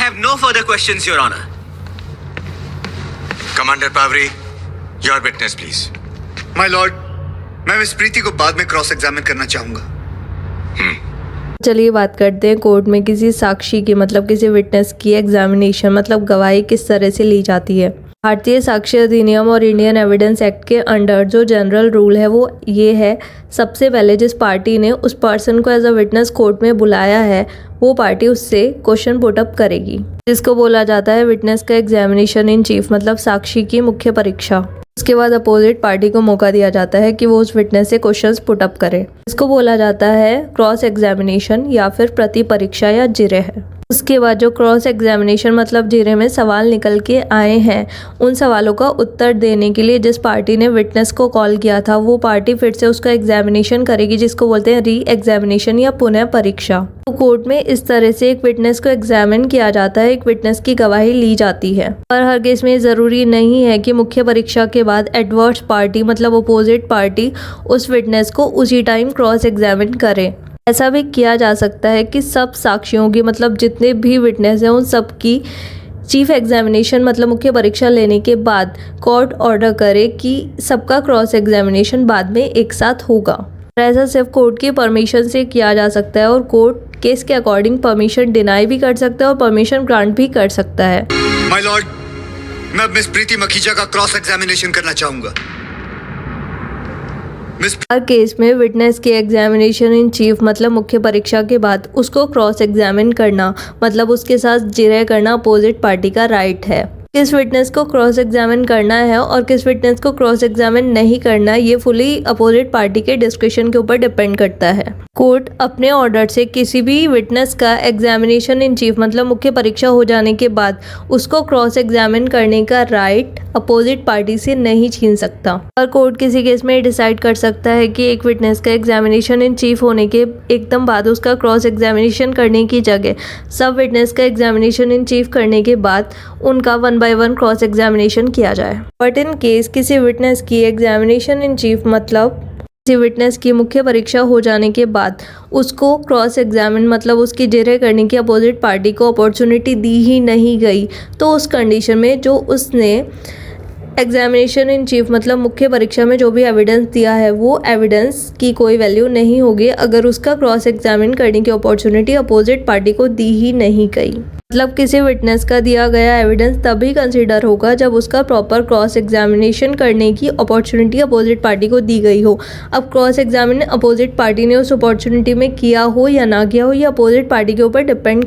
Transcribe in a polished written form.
have no further questions, Your Honor. Commander Pavri, your witness, please. My Lord, मैं miss प्रीति को बाद में cross examine करना चाहूंगा। चलिए बात करते हैं कोर्ट में किसी साक्षी की मतलब किसी विटनेस की एग्जामिनेशन मतलब गवाही किस तरह से ली जाती है। भारतीय साक्ष्य अधिनियम और इंडियन एविडेंस एक्ट के अंडर जो जनरल रूल है वो ये है, सबसे पहले जिस पार्टी ने उस पर्सन को एज अ विटनेस कोर्ट में बुलाया है वो पार्टी उससे क्वेश्चन पुटअप करेगी, जिसको बोला जाता है विटनेस का एग्जामिनेशन इन चीफ मतलब साक्षी की मुख्य परीक्षा। उसके बाद अपोजिट पार्टी को मौका दिया जाता है कि वो उस विटनेस से क्वेश्चंस पुटअप करे। इसको बोला जाता है क्रॉस एग्जामिनेशन या फिर प्रति परीक्षा या जिरे है। उसके बाद जो क्रॉस एग्जामिनेशन मतलब जिरे में सवाल निकल के आए हैं उन सवालों का उत्तर देने के लिए जिस पार्टी ने विटनेस को कॉल किया था वो पार्टी फिर से उसका एग्जामिनेशन करेगी, जिसको बोलते हैं री एग्जामिनेशन या पुनः परीक्षा। तो कोर्ट में इस तरह से एक विटनेस को एग्जामिन किया जाता है, एक विटनेस की गवाही ली जाती है। पर हर केस में जरूरी नहीं है कि मुख्य परीक्षा के बाद एडवर्स पार्टी मतलब अपोजिट पार्टी उस विटनेस को उसी टाइम क्रॉस एग्जामिन करे। ऐसा भी किया जा सकता है कि सब साक्षियों की मतलब जितने भी विटनेस हैं उन सब की चीफ एग्जामिनेशन मतलब मुख्य परीक्षा लेने के बाद कोर्ट ऑर्डर करे कि सबका क्रॉस एग्जामिनेशन बाद में एक साथ होगा। ऐसा सिर्फ कोर्ट की परमिशन से किया जा सकता है और कोर्ट केस के अकॉर्डिंग परमिशन डिनाई भी कर सकता है और परमिशन ग्रांट भी कर सकता है। माय लॉर्ड, मैं मिस प्रीति मखीजा का क्रॉस एग्जामिनेशन करना चाहूंगा। हर केस में विटनेस की एग्जामिनेशन इन चीफ मतलब मुख्य परीक्षा के बाद उसको क्रॉस एग्जामिन करना मतलब उसके साथ जिरह करना अपोजिट पार्टी का राइट है। किस विटनेस को क्रॉस एग्जामिन करना है और किस विटनेस को क्रॉस एग्जामिन नहीं करना ये फुली अपोजिट पार्टी के डिस्क्रिप्शन के ऊपर डिपेंड करता है। कोर्ट अपने ऑर्डर से किसी भी विटनेस का एग्जामिनेशन इन चीफ मतलब मुख्य परीक्षा हो जाने के बाद उसको क्रॉस एग्जामिन करने का राइट अपोजिट पार्टी से नहीं छीन सकता। और कोर्ट किसी केस में डिसाइड कर सकता है कि एक विटनेस का एग्जामिनेशन इन चीफ होने के एकदम बाद उसका क्रॉस एग्जामिनेशन करने की जगह सब विटनेस का एग्जामिनेशन इन चीफ करने के बाद उनका 1 बाय 1 क्रॉस एग्जामिनेशन किया जाए। बट इन केस किसी विटनेस की एग्जामिनेशन इन चीफ मतलब किसी विटनेस की मुख्य परीक्षा हो जाने के बाद उसको क्रॉस एग्जामिन मतलब उसकी जिरह करने की अपोजिट पार्टी को अपॉर्चुनिटी दी ही नहीं गई, तो उस कंडीशन में जो उसने एग्जामिनेशन इन चीफ मतलब मुख्य परीक्षा में जो भी एविडेंस दिया है वो एविडेंस की कोई वैल्यू नहीं होगी अगर उसका क्रॉस एग्जामिन करने की अपॉर्चुनिटी अपोजिट पार्टी को दी ही नहीं गई। मतलब किसी विटनेस का दिया गया एविडेंस तभी कंसीडर होगा जब उसका प्रॉपर क्रॉस एग्जामिनेशन करने की अपॉर्चुनिटी अपोजिट पार्टी को दी गई हो। अब क्रॉस एग्जामिन अपोजिट पार्टी ने उस अपॉर्चुनिटी में किया हो या ना किया हो, ये अपोजिट पार्टी के ऊपर डिपेंड